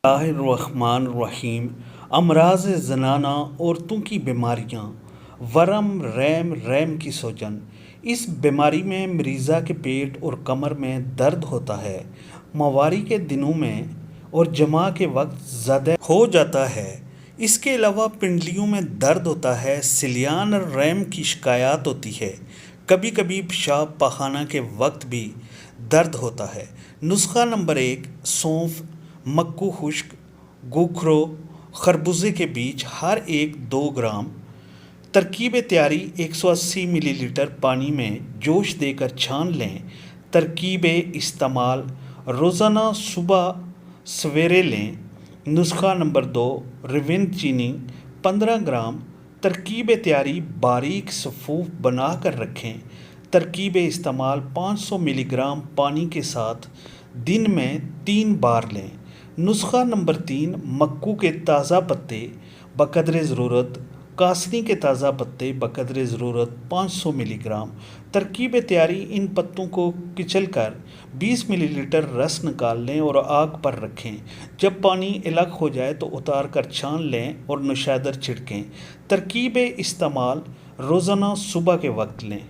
اللہ الرحمن الرحیم۔ امراض زنانہ عورتوں کی بیماریاں، ورم ریم کی سوجن۔ اس بیماری میں مریضہ کے پیٹ اور کمر میں درد ہوتا ہے، ماہواری کے دنوں میں اور جماع کے وقت زیادہ ہو جاتا ہے۔ اس کے علاوہ پنڈلیوں میں درد ہوتا ہے، سلیان ریم کی شکایات ہوتی ہے، کبھی کبھی پیشاب پاخانہ کے وقت بھی درد ہوتا ہے۔ نسخہ نمبر 1: سونف، مکو خشک، گوکھرو، خربوزے کے بیج ہر ایک 2 گرام۔ ترکیب تیاری: 180 ملی لیٹر پانی میں جوش دے کر چھان لیں۔ ترکیب استعمال: روزانہ صبح سویرے لیں۔ نسخہ نمبر 2: رویند چینی 15 گرام۔ ترکیب تیاری: باریک صفوف بنا کر رکھیں۔ ترکیب استعمال: 500 ملی گرام پانی کے ساتھ دن میں 3 بار لیں۔ نسخہ نمبر 3: مکو کے تازہ پتے بقدر ضرورت، کاسنی کے تازہ پتے بقدر ضرورت 500 ملی گرام۔ ترکیب تیاری: ان پتوں کو کچل کر 20 ملی لیٹر رس نکال لیں اور آگ پر رکھیں۔ جب پانی الگ ہو جائے تو اتار کر چھان لیں اور نوشیدر چھڑکیں۔ ترکیب استعمال: روزانہ صبح کے وقت لیں۔